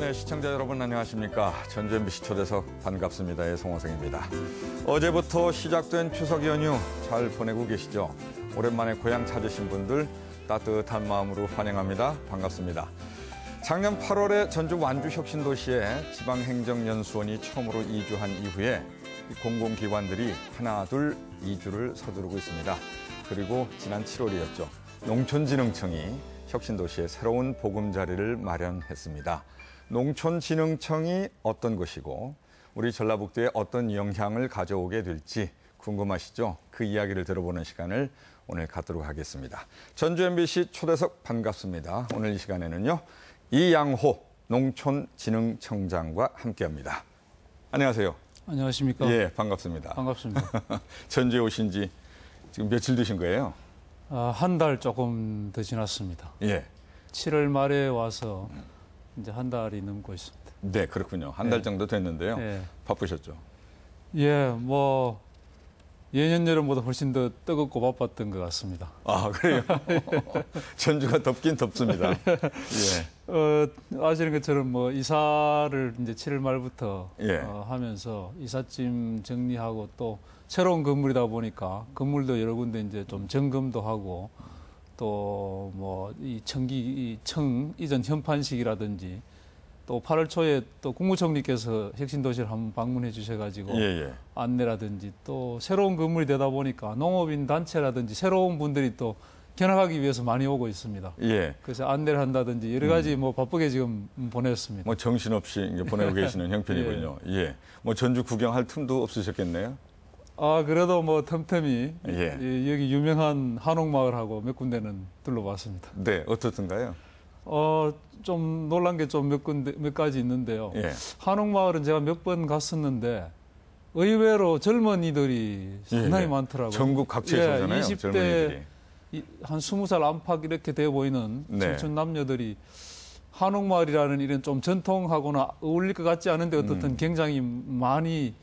네, 시청자 여러분 안녕하십니까. 전주 MBC 초대석 반갑습니다의 송호성입니다. 어제부터 시작된 추석 연휴 잘 보내고 계시죠? 오랜만에 고향 찾으신 분들 따뜻한 마음으로 환영합니다. 반갑습니다. 작년 8월에 전주 완주 혁신도시에 지방행정연수원이 처음으로 이주한 이후에 공공기관들이 하나 둘 이주를 서두르고 있습니다. 그리고 지난 7월이었죠. 농촌진흥청이 혁신도시에 새로운 보금자리를 마련했습니다. 농촌진흥청이 어떤 것이고 우리 전라북도에 어떤 영향을 가져오게 될지 궁금하시죠? 그 이야기를 들어보는 시간을 오늘 갖도록 하겠습니다. 전주 MBC 초대석 반갑습니다. 오늘 이 시간에는요. 이양호 농촌진흥청장과 함께합니다. 안녕하세요. 안녕하십니까? 예, 반갑습니다. 반갑습니다. 전주에 오신 지 지금 며칠 되신 거예요? 한 달 조금 더 지났습니다. 예. 7월 말에 와서 이제 한 달이 넘고 있습니다. 네, 그렇군요. 한 달 네. 정도 됐는데요. 네. 바쁘셨죠? 예, 뭐 예년 여름보다 훨씬 더 뜨겁고 바빴던 것 같습니다. 아, 그래요? 전주가 덥긴 덥습니다. 예. 아시는 것처럼 뭐 이사를 이제 7월 말부터 예. 하면서 이삿짐 정리하고 또 새로운 건물이다 보니까 건물도 여러 군데 이제 좀 점검도 하고 또 뭐 이 청 이전 현판식이라든지 또 8월 초에 또 국무총리께서 혁신도시를 한번 방문해 주셔가지고 예. 안내라든지 또 새로운 건물이 되다 보니까 농업인 단체라든지 새로운 분들이 또 견학하기 위해서 많이 오고 있습니다. 예. 그래서 안내를 한다든지 여러 가지 뭐 바쁘게 지금 보냈습니다. 뭐 정신없이 이제 보내고 계시는 형편이군요. 예. 뭐 전주 구경할 틈도 없으셨겠네요. 그래도 뭐 틈틈이 예. 여기 유명한 한옥마을하고 몇 군데는 둘러봤습니다. 네, 어떻든가요? 좀 놀란 게 좀 몇 가지 있는데요. 예. 한옥마을은 제가 몇 번 갔었는데 의외로 젊은이들이 상당히 예. 많더라고요. 전국 각지에서 오잖아요, 20대 젊은이들이. 한 20살 안팎 이렇게 돼 보이는 네. 청춘 남녀들이 한옥마을이라는 이런 좀 전통하고나 어울릴 것 같지 않은데 어떻든 굉장히 많이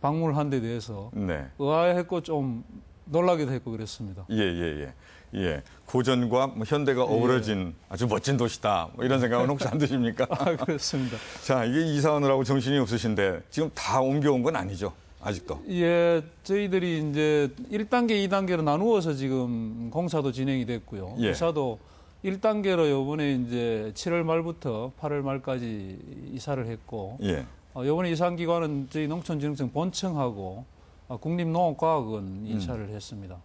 방문을 한 데 대해서 네. 의아했고 좀 놀라기도 했고 그랬습니다. 예. 고전과 뭐 현대가 어우러진 아주 멋진 도시다. 뭐 이런 생각은 혹시 안 드십니까? 그렇습니다. 자, 이게 이사 오느라고 정신이 없으신데 지금 다 옮겨온 건 아니죠? 아직도. 예, 저희들이 이제 1단계, 2단계로 나누어서 지금 공사도 진행이 됐고요. 예. 이사도 1단계로 요번에 이제 7월 말부터 8월 말까지 이사를 했고, 예. 요번에 이사한 기관은 저희 농촌진흥청 본청하고 국립농업과학원 이사를 했습니다.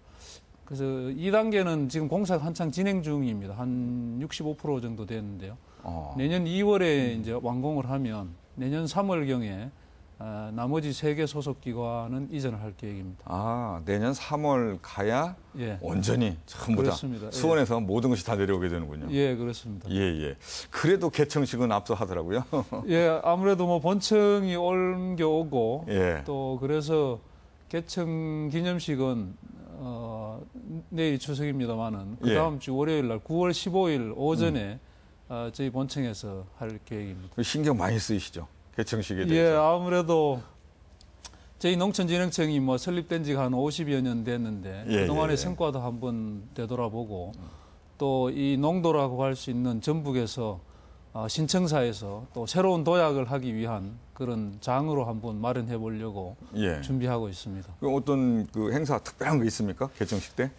그래서 2단계는 지금 공사가 한창 진행 중입니다. 한 65% 정도 됐는데요. 내년 2월에 이제 완공을 하면 내년 3월경에 나머지 3개 소속 기관은 이전을 할 계획입니다. 내년 3월 가야 예. 온전히 전부 다 그렇습니다. 수원에서 모든 것이 다 내려오게 되는군요. 예, 그렇습니다. 예. 그래도 개청식은 앞서하더라고요. 예, 아무래도 뭐 본청이 옮겨오고 예. 또 그래서 개청 기념식은 내일 추석입니다만은 그 다음 주 월요일 날 9월 15일 오전에 저희 본청에서 할 계획입니다. 신경 많이 쓰이시죠? 개청식에 대해서. 예, 아무래도 저희 농촌진흥청이 뭐 설립된 지가 한 50여 년 됐는데 그동안의 성과도 한번 되돌아보고 또 이 농도라고 할 수 있는 전북에서 신청사에서 또 새로운 도약을 하기 위한 그런 장으로 한번 마련해 보려고 준비하고 있습니다. 그럼 어떤 그 행사 특별한 거 있습니까? 개청식 때?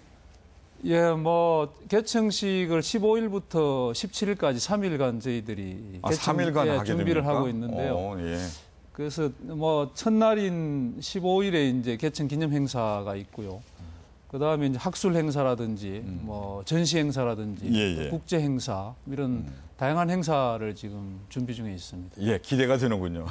예, 뭐 개청식을 15일부터 17일까지 3일간 저희들이 3일간 하게 준비를 됩니까? 하고 있는데요. 그래서 뭐 첫날인 15일에 이제 개청 기념 행사가 있고요. 그 다음에 이제 학술 행사라든지 뭐 전시 행사라든지 국제 행사 이런 다양한 행사를 지금 준비 중에 있습니다. 예, 기대가 되는군요.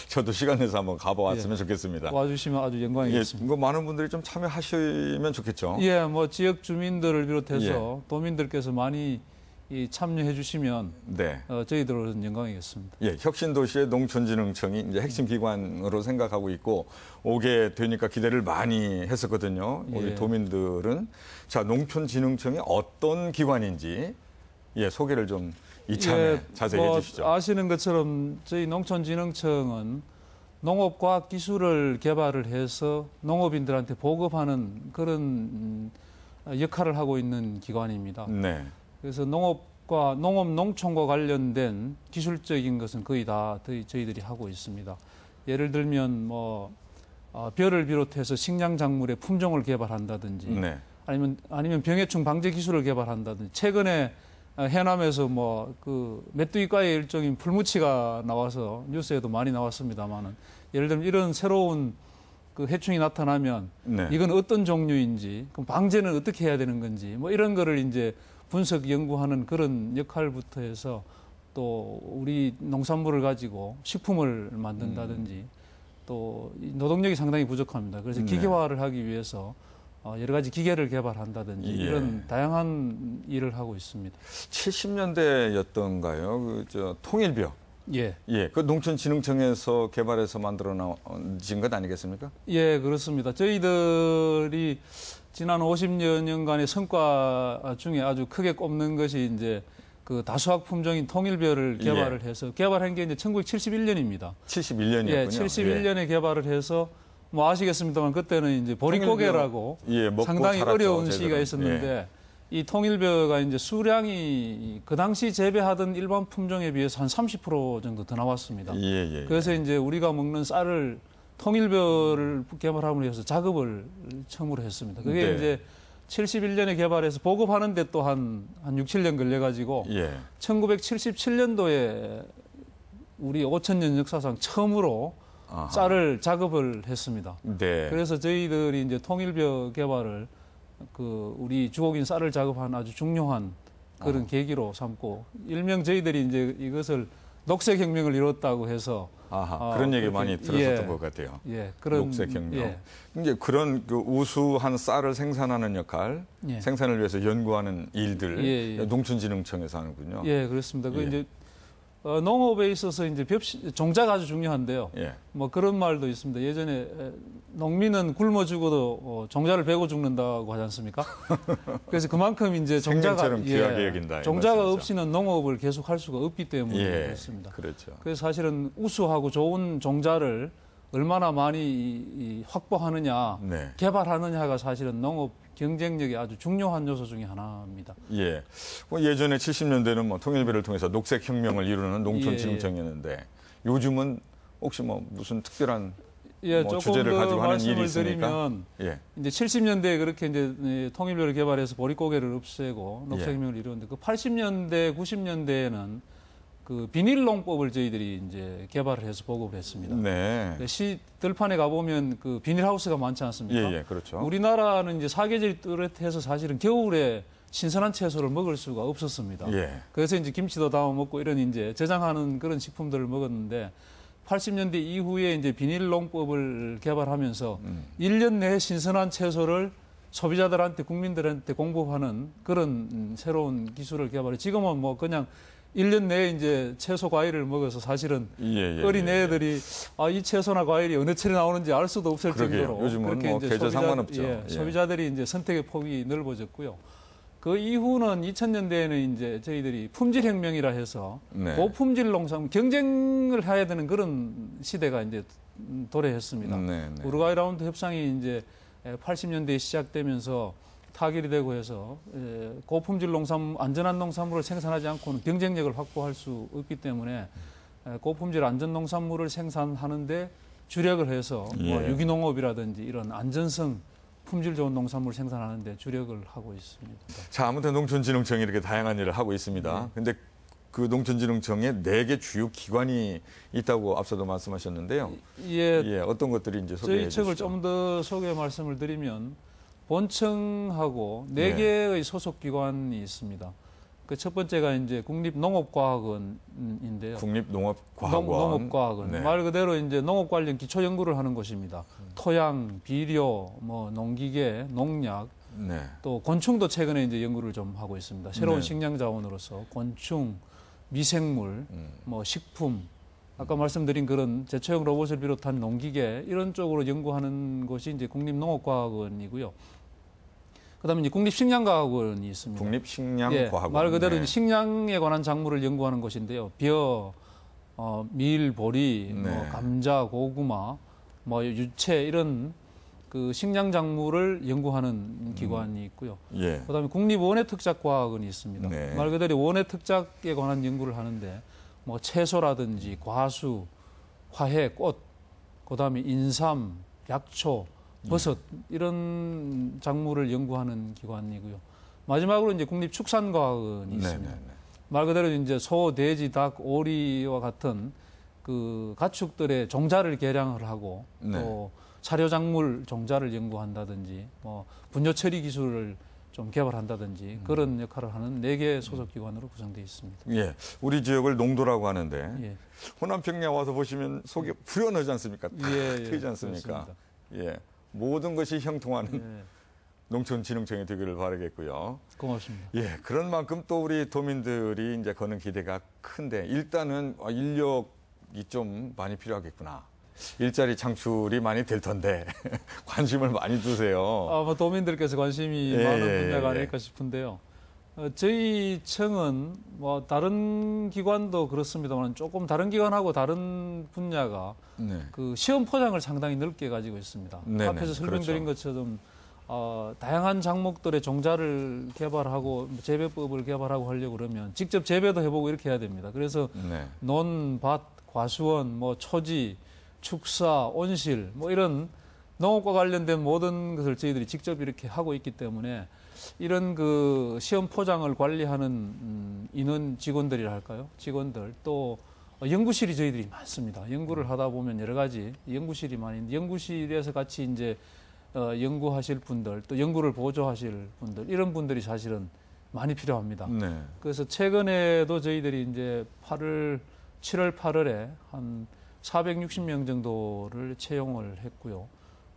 저도 시간 내서 한번 가보았으면 좋겠습니다. 와주시면 아주 영광이겠습니다. 이거 많은 분들이 좀 참여하시면 좋겠죠. 예, 뭐 지역 주민들을 비롯해서 도민들께서 많이 참여해 주시면 저희들로서는 영광이겠습니다. 예, 혁신도시의 농촌진흥청이 이제 핵심 기관으로 생각하고 있고 오게 되니까 기대를 많이 했었거든요. 우리 도민들은 자, 농촌진흥청이 어떤 기관인지 소개를 좀 이참에 자세히 해주시죠. 아시는 것처럼 저희 농촌진흥청은 농업과학 기술을 개발을 해서 농업인들한테 보급하는 그런 역할을 하고 있는 기관입니다. 네. 그래서 농업 농업, 농촌과 관련된 기술적인 것은 거의 다 저희들이 하고 있습니다. 예를 들면 벼를 비롯해서 식량 작물의 품종을 개발한다든지, 네. 아니면 병해충 방제 기술을 개발한다든지, 최근에 해남에서 메뚜기과의 일종인 풀무치가 나와서 뉴스에도 많이 나왔습니다만은, 예를 들면 이런 새로운 그 해충이 나타나면 네. 이건 어떤 종류인지, 그럼 방제는 어떻게 해야 되는 건지, 이런 거를 이제 분석 연구하는 그런 역할부터 해서 또 우리 농산물을 가지고 식품을 만든다든지 또 노동력이 상당히 부족합니다. 그래서 네. 기계화를 하기 위해서 여러 가지 기계를 개발한다든지 예. 이런 다양한 일을 하고 있습니다. 70년대였던가요? 통일벼. 예. 예. 그 농촌진흥청에서 개발해서 만들어 놓은 것 아니겠습니까? 예, 그렇습니다. 저희들이 지난 50여 년간의 성과 중에 아주 크게 꼽는 것이 이제 그 다수학 품종인 통일벼를 개발을 해서 개발한 게 이제 1971년입니다. 71년이었군요. 예, 71년에 개발을 해서 아시겠습니다만 그때는 이제 보릿고개라고 상당히 자랐죠, 어려운 제대로. 시기가 있었는데 이 통일벼가 이제 수량이 그 당시 재배하던 일반 품종에 비해서 한 30% 정도 더 나왔습니다. 그래서 이제 우리가 먹는 쌀을 통일벼를 개발함으로 해서 작업을 처음으로 했습니다. 그게 이제 71년에 개발해서 보급하는데 또 한 6, 7년 걸려가지고 1977년도에 우리 5,000년 역사상 처음으로 쌀을 작업을 했습니다. 네. 그래서 저희들이 이제 통일벼 개발을 우리 주곡인 쌀을 작업한 아주 중요한 그런 계기로 삼고 일명 저희들이 이제 이것을 녹색혁명을 이뤘다고 해서 그런 얘기 많이 들었었던 것 같아요. 예, 그런 녹색혁명. 이제 그런 그 우수한 쌀을 생산하는 역할, 생산을 위해서 연구하는 일들, 농촌진흥청에서 하는군요. 예, 그렇습니다. 그 이제 농업에 있어서 이제 종자가 아주 중요한데요. 그런 말도 있습니다. 예전에 농민은 굶어 죽어도 종자를 베고 죽는다고 하지 않습니까? 그래서 그만큼 이제 생명처럼 귀하게 여긴다. 종자가 없이는 농업을 계속 할 수가 없기 때문에 그렇습니다. 그렇죠. 그래서 사실은 우수하고 좋은 종자를 얼마나 많이 확보하느냐, 개발하느냐가 사실은 농업 경쟁력이 아주 중요한 요소 중에 하나입니다. 예. 예전에 70년대는 통일벼를 통해서 녹색혁명을 이루는 농촌진흥청이었는데 요즘은 혹시 무슨 특별한 조금 주제를 더 가지고 하는 일이 말씀을 있습니까? 드리면 이제 70년대에 그렇게 이제 통일벼를 개발해서 보릿고개를 없애고 녹색혁명을 이루었는데 그 80년대, 90년대에는 그 비닐농법을 저희들이 이제 개발을 해서 보급했습니다. 시 들판에 가보면 그 비닐하우스가 많지 않습니까? 그렇죠. 우리나라는 이제 사계절이 뚜렷해서 사실은 겨울에 신선한 채소를 먹을 수가 없었습니다. 그래서 이제 김치도 담아 먹고 이런 이제 저장하는 그런 식품들을 먹었는데 80년대 이후에 이제 비닐농법을 개발하면서 1년 내에 신선한 채소를 소비자들한테, 국민들한테 공급하는 그런 새로운 기술을 개발해 지금은 그냥 1년 내에 이제 채소 과일을 먹어서 사실은 어린 애들이 이 채소나 과일이 어느 철에 나오는지 알 수도 없을 정도로 요즘은 이제 계절 상관없죠. 소비자들이 이제 선택의 폭이 넓어졌고요. 그 이후는 2000년대에는 이제 저희들이 품질혁명이라 해서 고품질 농산 경쟁을 해야 되는 그런 시대가 이제 도래했습니다. 우루과이 라운드 협상이 이제 80년대에 시작되면서 타결이 되고 해서 고품질 농산물, 안전한 농산물을 생산하지 않고는 경쟁력을 확보할 수 없기 때문에 고품질 안전 농산물을 생산하는데 주력을 해서 유기농업이라든지 이런 안전성, 품질 좋은 농산물 생산하는데 주력을 하고 있습니다. 자, 아무튼 농촌진흥청이 이렇게 다양한 일을 하고 있습니다. 근데 그 농촌진흥청에 4개 주요 기관이 있다고 앞서도 말씀하셨는데요. 어떤 것들이 이제 소개해 주시죠. 저희 책을 좀 더 소개 말씀을 드리면 본청하고 4개의 소속 기관이 있습니다. 그 첫 번째가 이제 국립농업과학원인데요. 국립농업과학원. 농업과학원. 말 그대로 이제 농업 관련 기초 연구를 하는 곳입니다. 토양, 비료, 농기계, 농약, 또 곤충도 최근에 이제 연구를 좀 하고 있습니다. 새로운 식량 자원으로서 곤충, 미생물, 식품, 아까 말씀드린 그런 제초형 로봇을 비롯한 농기계 이런 쪽으로 연구하는 곳이 이제 국립농업과학원이고요. 그다음에 이제 국립식량과학원이 있습니다. 국립식량과학원. 말 그대로 이제 식량에 관한 작물을 연구하는 곳인데요. 벼, 밀, 보리, 감자, 고구마, 유채 이런 그 식량 작물을 연구하는 기관이 있고요. 예. 그다음에 국립원예특작과학원이 있습니다. 네. 말 그대로 원예특작에 관한 연구를 하는데 뭐 채소라든지 과수, 화훼, 꽃, 그다음에 인삼, 약초, 버섯 이런 작물을 연구하는 기관이고요. 마지막으로 이제 국립축산과학원이 있습니다. 네네네. 말 그대로 이제 소, 돼지, 닭, 오리와 같은 그 가축들의 종자를 개량을 하고 네. 또 사료작물 종자를 연구한다든지 뭐 분뇨 처리 기술을 좀 개발한다든지 그런 역할을 하는 4개 소속 기관으로 구성되어 있습니다. 예. 우리 지역을 농도라고 하는데 예. 호남평야 와서 보시면 속이 불연하지 않습니까? 탁 예, 트이지 않습니까? 그렇습니다. 예. 모든 것이 형통하는 예. 농촌진흥청이 되기를 바라겠고요. 고맙습니다. 예, 그런 만큼 또 우리 도민들이 이제 거는 기대가 큰데 일단은 인력이 좀 많이 필요하겠구나. 일자리 창출이 많이 될 텐데 관심을 많이 두세요. 아마 도민들께서 관심이 예, 많은 예, 분야가 예. 아닐까 싶은데요. 저희 청은 뭐 다른 기관도 그렇습니다만 조금 다른 기관하고 다른 분야가 네. 그 시험 포장을 상당히 넓게 가지고 있습니다. 네네, 앞에서 설명드린 그렇죠. 것처럼 다양한 작목들의 종자를 개발하고 재배법을 개발하고 하려고 그러면 직접 재배도 해보고 이렇게 해야 됩니다. 그래서 네. 논, 밭, 과수원, 뭐 초지, 축사, 온실 뭐 이런 농업과 관련된 모든 것을 저희들이 직접 이렇게 하고 있기 때문에 이런 그 시험 포장을 관리하는 인원 직원들이라 할까요? 직원들 또 연구실이 저희들이 많습니다. 연구를 하다 보면 여러 가지 연구실이 많이 있는데 연구실에서 같이 이제 연구하실 분들 또 연구를 보조하실 분들 이런 분들이 사실은 많이 필요합니다. 네. 그래서 최근에도 저희들이 이제 7월 8월에 한 460명 정도를 채용을 했고요.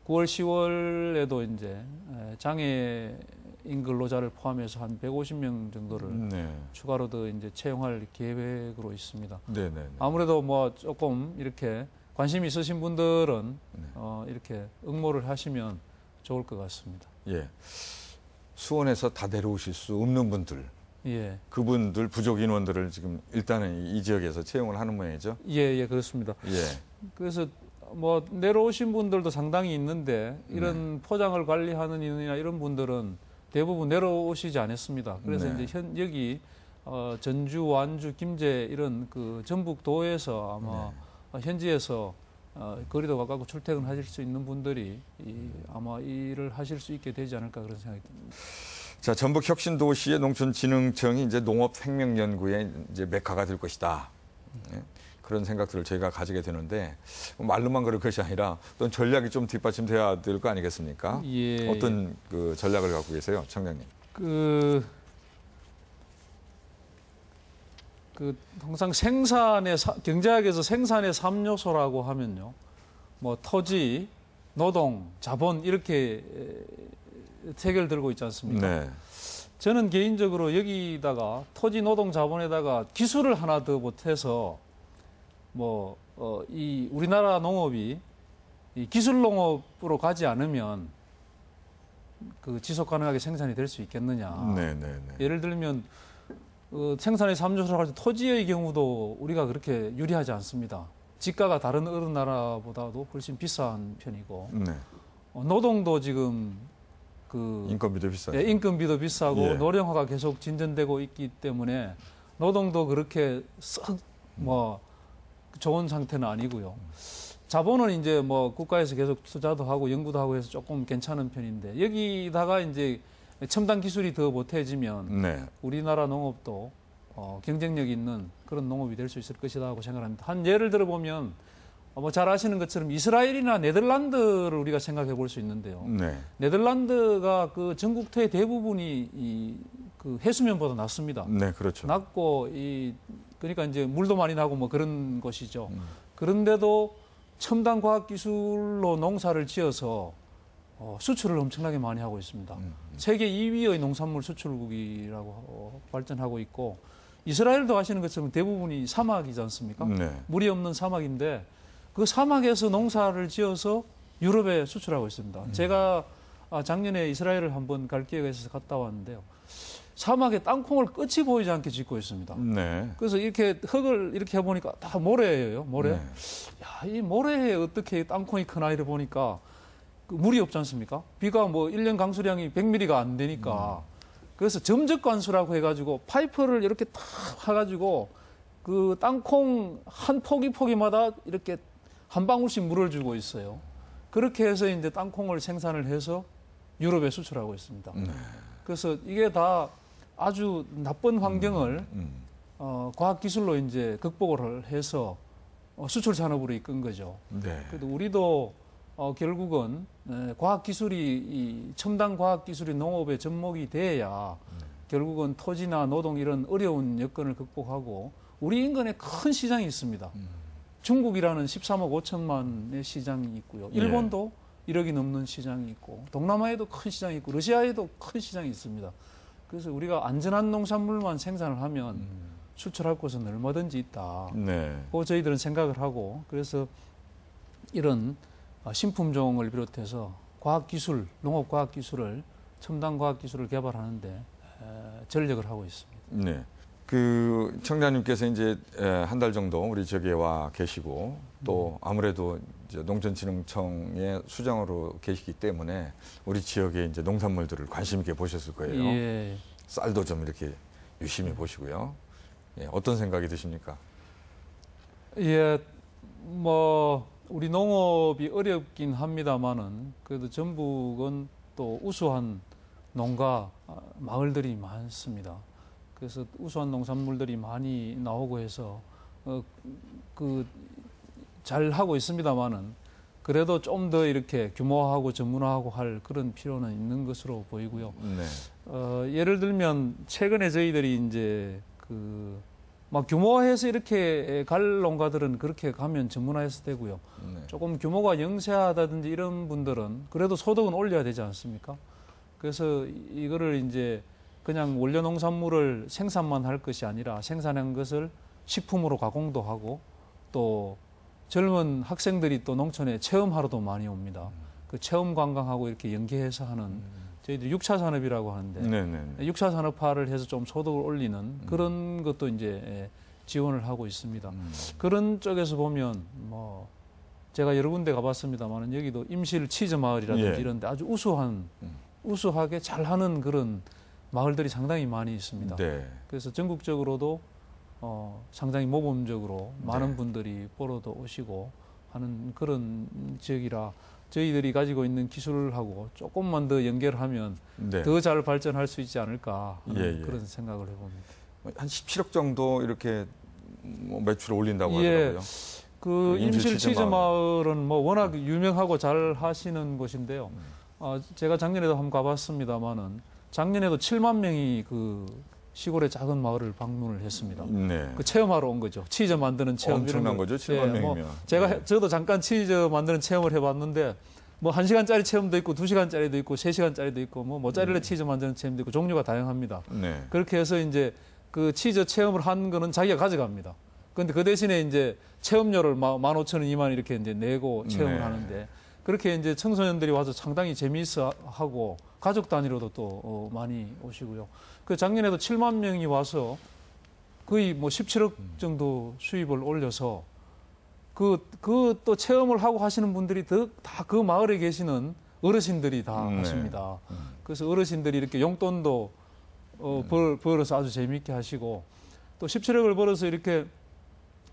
9월, 10월에도 이제 장애인 근로자를 포함해서 한 150명 정도를 네. 추가로 더 이제 채용할 계획으로 있습니다. 네, 네. 아무래도 뭐 조금 이렇게 관심 있으신 분들은 네. 이렇게 응모를 하시면 좋을 것 같습니다. 예. 수원에서 다 내려오실 수 없는 분들, 예, 그분들 부족 인원들을 지금 일단은 이 지역에서 채용을 하는 모양이죠. 예, 그렇습니다. 예. 그래서 뭐 내려오신 분들도 상당히 있는데 이런 네. 포장을 관리하는 인원이나 이런 분들은 대부분 내려오시지 않았습니다. 그래서 네. 이제 여기 전주, 완주, 김제 이런 그 전북도에서 아마 현지에서 거리도 가깝고 출퇴근하실 수 있는 분들이 아마 일을 하실 수 있게 되지 않을까 그런 생각이 듭니다. 자, 전북 혁신도시의 농촌진흥청이 이제 농업생명연구의 이제 메카가 될 것이다. 예? 그런 생각들을 저희가 가지게 되는데 말로만 그럴 것이 아니라 어떤 전략이 좀 뒷받침돼야 될 거 아니겠습니까? 예. 어떤 그 전략을 갖고 계세요, 청장님? 항상 경제학에서 생산의 3요소라고 하면요. 뭐 토지, 노동, 자본 이렇게 세 개를 들고 있지 않습니까? 네. 저는 개인적으로 여기다가 토지, 노동, 자본에다가 기술을 하나 더 보태서 이 우리나라 농업이 이 기술 농업으로 가지 않으면 그 지속 가능하게 생산이 될 수 있겠느냐. 네, 네, 네. 예를 들면 생산의 3요소라고 해서 토지의 경우도 우리가 그렇게 유리하지 않습니다. 지가가 다른 어느 나라보다도 훨씬 비싼 편이고 네. 노동도 지금 인건비도 비싸죠. 예, 인건비도 비싸고 예. 노령화가 계속 진전되고 있기 때문에 노동도 그렇게 썩 좋은 상태는 아니고요. 자본은 이제 뭐 국가에서 계속 투자도 하고 연구도 하고 해서 조금 괜찮은 편인데 여기다가 이제 첨단 기술이 더 보태지면 네. 우리나라 농업도 경쟁력 있는 그런 농업이 될 수 있을 것이다 하고 생각합니다. 한 예를 들어보면 잘 아시는 것처럼 이스라엘이나 네덜란드를 우리가 생각해 볼 수 있는데요. 네. 네덜란드가 그 전국토의 대부분이 그 해수면보다 낮습니다. 네, 그렇죠. 낮고 그러니까 이제 물도 많이 나고 뭐 그런 곳이죠. 그런데도 첨단 과학 기술로 농사를 지어서 수출을 엄청나게 많이 하고 있습니다. 세계 2위의 농산물 수출국이라고 발전하고 있고 이스라엘도 아시는 것처럼 대부분이 사막이지 않습니까? 네. 물이 없는 사막인데 그 사막에서 농사를 지어서 유럽에 수출하고 있습니다. 제가 작년에 이스라엘을 한번 갈 기회가 있어서 갔다 왔는데요. 사막에 땅콩을 끝이 보이지 않게 짓고 있습니다. 네. 그래서 이렇게 흙을 이렇게 해보니까 다 모래예요, 모래. 네. 야, 이 모래에 어떻게 땅콩이 크나 이래 보니까 그 물이 없지 않습니까? 비가 뭐 1년 강수량이 100mm가 안 되니까 그래서 점적 관수라고 해가지고 파이프를 이렇게 탁 해가지고 그 땅콩 한 포기마다 이렇게 한 방울씩 물을 주고 있어요. 그렇게 해서 이제 땅콩을 생산을 해서 유럽에 수출하고 있습니다. 그래서 이게 다 아주 나쁜 환경을 과학기술로 이제 극복을 해서 수출 산업으로 이끈 거죠. 네. 그래도 우리도 결국은 과학기술이 이 첨단 과학기술이 농업의 접목이 돼야 결국은 토지나 노동 이런 어려운 여건을 극복하고 우리 인근에 큰 시장이 있습니다. 중국이라는 13억 5천만의 시장이 있고요. 일본도 1억이 넘는 시장이 있고 동남아에도 큰 시장이 있고 러시아에도 큰 시장이 있습니다. 그래서 우리가 안전한 농산물만 생산을 하면 수출할 곳은 얼마든지 있다. 네. 그 저희들은 생각을 하고 그래서 이런 신품종을 비롯해서 과학기술, 농업과학기술을 첨단 과학기술을 개발하는데 전력을 하고 있습니다. 네. 그 청장님께서 이제 한 달 정도 우리 지역에 와 계시고 또 아무래도 이제 농촌진흥청의 수장으로 계시기 때문에 우리 지역의 이제 농산물들을 관심 있게 보셨을 거예요. 예. 쌀도 좀 이렇게 유심히 보시고요. 예, 어떤 생각이 드십니까? 예, 뭐 우리 농업이 어렵긴 합니다만은 그래도 전북은 또 우수한 농가 마을들이 많습니다. 그래서 우수한 농산물들이 많이 나오고 해서 그 잘 하고 있습니다만은 그래도 좀 더 이렇게 규모화하고 전문화하고 할 그런 필요는 있는 것으로 보이고요. 네. 예를 들면 최근에 저희들이 이제 그 막 규모화해서 이렇게 갈 농가들은 그렇게 가면 전문화해서 되고요. 네. 조금 규모가 영세하다든지 이런 분들은 그래도 소득은 올려야 되지 않습니까? 그래서 이거를 이제 그냥 원료 농산물을 생산만 할 것이 아니라 생산한 것을 식품으로 가공도 하고 또 젊은 학생들이 또 농촌에 체험하러도 많이 옵니다. 그 체험 관광하고 이렇게 연계해서 하는 저희들이 6차 산업이라고 하는데 네네. 6차 산업화를 해서 좀 소득을 올리는 그런 것도 이제 지원을 하고 있습니다. 그런 쪽에서 보면 뭐 제가 여러 군데 가봤습니다만 여기도 임실 치즈 마을이라든지 예. 이런데 아주 우수하게 잘하는 그런 마을들이 상당히 많이 있습니다. 네. 그래서 전국적으로도 상당히 모범적으로 많은 네. 분들이 보러도 오시고 하는 그런 지역이라 저희들이 가지고 있는 기술하고 조금만 더 연결하면 네. 더 잘 발전할 수 있지 않을까 하는 예, 예. 그런 생각을 해봅니다. 한 17억 정도 이렇게 뭐 매출을 올린다고 예. 하더라고요. 그 임실 임실 치즈 치즈 마을은 뭐 워낙 유명하고 잘 하시는 곳인데요. 제가 작년에도 한번 가봤습니다만은 작년에도 7만 명이 그 시골의 작은 마을을 방문을 했습니다. 네. 그 체험하러 온 거죠. 치즈 만드는 체험 엄청난 이런 거. 거죠. 7만 뭐 명이면. 제가 저도 잠깐 치즈 만드는 체험을 해봤는데 뭐 1시간짜리 체험도 있고 2시간짜리도 있고 3시간짜리도 있고 뭐 모짜렐라 치즈 만드는 체험도 있고 종류가 다양합니다. 네. 그렇게 해서 이제 그 치즈 체험을 한 거는 자기가 가져갑니다. 그런데 그 대신에 이제 체험료를 15,000원, 2만 이렇게 이제 내고 체험을 네. 하는데 그렇게 이제 청소년들이 와서 상당히 재미있어 하고 가족 단위로도 또 많이 오시고요. 그 작년에도 7만 명이 와서 거의 뭐 17억 정도 수입을 올려서 그 또 체험을 하고 하시는 분들이 다 그 마을에 계시는 어르신들이 다 하십니다. 그래서 어르신들이 이렇게 용돈도 벌어서 아주 재미있게 하시고 또 17억을 벌어서 이렇게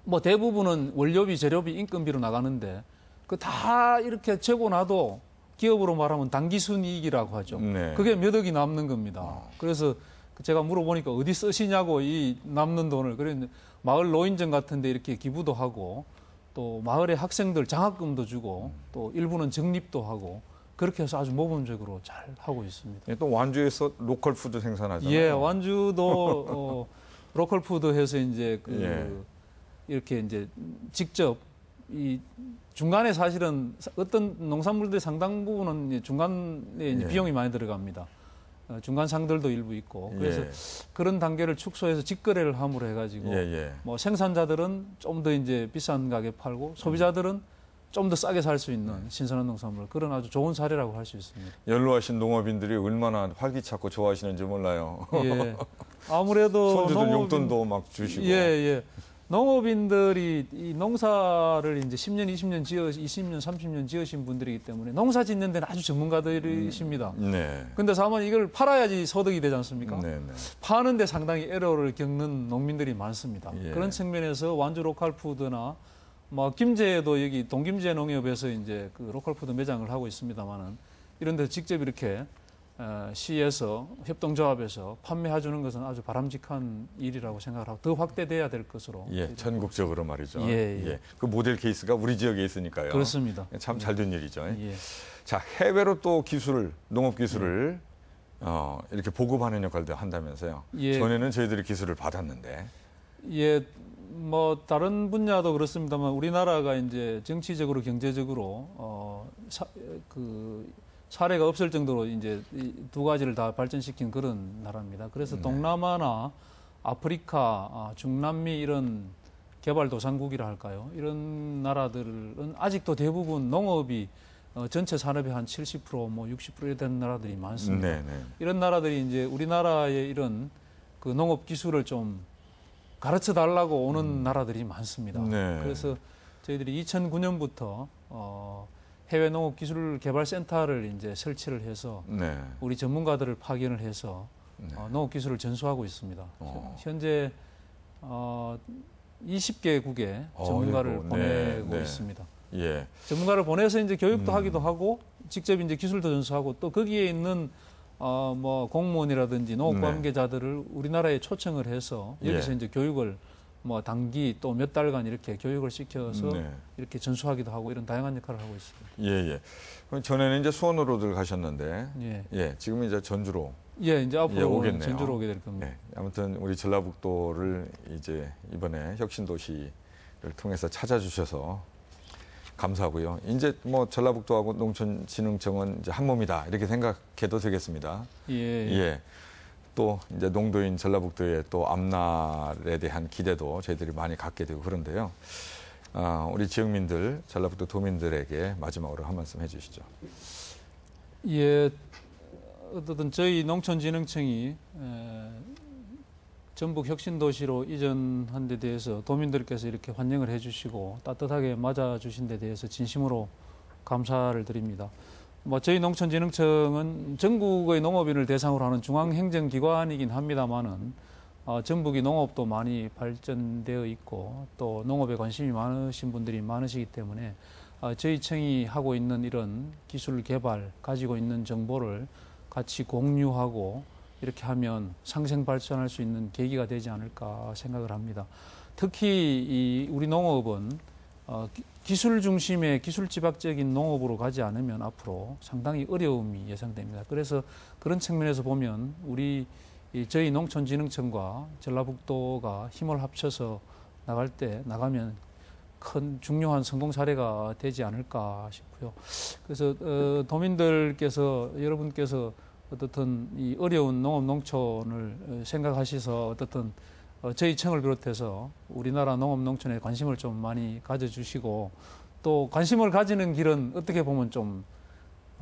뭐 대부분은 원료비, 재료비, 인건비로 나가는데 그 다 이렇게 재고 나도 기업으로 말하면 당기순이익이라고 하죠. 네. 그게 몇 억이 남는 겁니다. 그래서 제가 물어보니까 어디 쓰시냐고 이 남는 돈을 그랬는데 마을 노인정 같은데 이렇게 기부도 하고 또 마을의 학생들 장학금도 주고 또 일부는 적립도 하고 그렇게 해서 아주 모범적으로 잘 하고 있습니다. 또 완주에서 로컬 푸드 생산하잖아요. 예, 완주도 로컬 푸드 해서 이제 예. 이렇게 이제 직접 이 중간에 사실은 어떤 농산물들의 상당 부분은 이제 중간에 이제 예. 비용이 많이 들어갑니다. 중간 상들도 일부 있고 그래서 예. 그런 단계를 축소해서 직거래를 함으로 해가지고 예. 뭐 생산자들은 좀 더 이제 비싼 가격에 팔고 소비자들은 좀 더 싸게 살 수 있는 신선한 농산물 그런 아주 좋은 사례라고 할 수 있습니다. 연로하신 농업인들이 얼마나 활기차고 좋아하시는지 몰라요. 예. 아무래도 손주들 농업인- 용돈도 막 주시고. 예. 농업인들이 이 농사를 이제 10년, 20년, 30년 지으신 분들이기 때문에 농사 짓는 데는 아주 전문가들이십니다. 네. 근데 다만 이걸 팔아야지 소득이 되지 않습니까? 네, 네. 파는데 상당히 에러를 겪는 농민들이 많습니다. 예. 그런 측면에서 완주 로컬푸드나 뭐 김제에도 여기 동김제 농협에서 이제 그 로컬푸드 매장을 하고 있습니다만은 이런 데서 직접 이렇게 시에서 협동조합에서 판매해 주는 것은 아주 바람직한 일이라고 생각을 하고 더 확대돼야 될 것으로. 예, 전국적으로 말이죠. 예. 그 모델 케이스가 우리 지역에 있으니까요. 그렇습니다. 참 잘 된 일이죠. 예. 자, 해외로 또 기술을, 농업 기술을 이렇게 보급하는 역할도 한다면서요. 예. 전에는 저희들이 기술을 받았는데. 예, 뭐 다른 분야도 그렇습니다만 우리나라가 이제 정치적으로 경제적으로 사례가 없을 정도로 이제 이 두 가지를 다 발전시킨 그런 나라입니다. 그래서 네. 동남아나 아프리카, 중남미 이런 개발도상국이라 할까요? 이런 나라들은 아직도 대부분 농업이 전체 산업의 한 70%, 뭐 60% 되는 나라들이 많습니다. 네. 이런 나라들이 이제 우리나라의 이런 그 농업 기술을 좀 가르쳐 달라고 오는 나라들이 많습니다. 네. 그래서 저희들이 2009년부터 해외 농업 기술 개발 센터를 이제 설치를 해서 네. 우리 전문가들을 파견을 해서 네. 농업 기술을 전수하고 있습니다. 현재 20개국에 전문가를 어이구, 보내고 네. 있습니다. 예. 전문가를 보내서 이제 교육도 하기도 하고 직접 이제 기술도 전수하고 또 거기에 있는 뭐 공무원이라든지 농업 네. 관계자들을 우리나라에 초청을 해서 여기서 예. 이제 교육을 뭐 단기 또 몇 달간 이렇게 교육을 시켜서 네. 이렇게 전수하기도 하고 이런 다양한 역할을 하고 있습니다. 예. 그럼 전에는 이제 수원으로들 가셨는데, 예. 지금 이제 전주로. 예, 이제 앞으로 오겠네요. 전주로 오게 될 겁니다. 네. 아무튼 우리 전라북도를 이제 이번에 혁신도시를 통해서 찾아주셔서 감사하고요. 이제 뭐 전라북도하고 농촌진흥청은 이제 한 몸이다 이렇게 생각해도 되겠습니다. 예. 또 이제 농도인 전라북도의 또 앞날에 대한 기대도 저희들이 많이 갖게 되고 그런데요. 우리 지역민들, 전라북도 도민들에게 마지막으로 한 말씀 해주시죠. 예, 어쨌든 저희 농촌진흥청이 전북 혁신도시로 이전한 데 대해서 도민들께서 이렇게 환영을 해주시고 따뜻하게 맞아주신 데 대해서 진심으로 감사를 드립니다. 뭐 저희 농촌진흥청은 전국의 농업인을 대상으로 하는 중앙행정기관이긴 합니다만은 전북이 농업도 많이 발전되어 있고 또 농업에 관심이 많으신 분들이 많으시기 때문에 저희 청이 하고 있는 이런 기술 개발, 가지고 있는 정보를 같이 공유하고 이렇게 하면 상생 발전할 수 있는 계기가 되지 않을까 생각을 합니다. 특히 우리 농업은 기술 중심의 기술 지박적인 농업으로 가지 않으면 앞으로 상당히 어려움이 예상됩니다. 그래서 그런 측면에서 보면 저희 농촌진흥청과 전라북도가 힘을 합쳐서 나가면 큰 중요한 성공 사례가 되지 않을까 싶고요. 그래서 도민들께서 여러분께서 어떻든 이 어려운 농업 농촌을 생각하셔서 어떻든 저희 청을 비롯해서 우리나라 농업 농촌에 관심을 좀 많이 가져주시고 또 관심을 가지는 길은 어떻게 보면 좀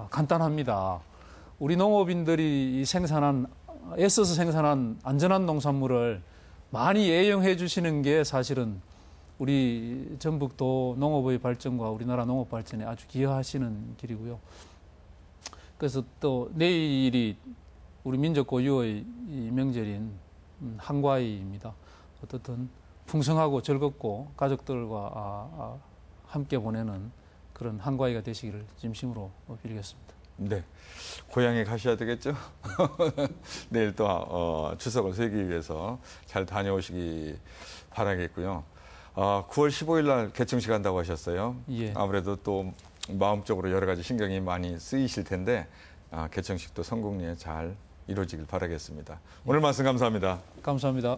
간단합니다. 우리 농업인들이 애써서 생산한 안전한 농산물을 많이 애용해 주시는 게 사실은 우리 전북도 농업의 발전과 우리나라 농업 발전에 아주 기여하시는 길이고요. 그래서 또 내일이 우리 민족 고유의 명절인 한가위입니다. 어떻든 풍성하고 즐겁고 가족들과 함께 보내는 그런 한가위가 되시기를 진심으로 빌겠습니다. 네, 고향에 가셔야 되겠죠? 내일 또 추석을 세기 위해서 잘 다녀오시기 바라겠고요. 9월 15일 날 개청식 한다고 하셨어요. 예. 아무래도 또 마음적으로 여러 가지 신경이 많이 쓰이실 텐데 개청식도 성공리에 잘 이루어지길 바라겠습니다. 오늘 말씀 감사합니다. 감사합니다.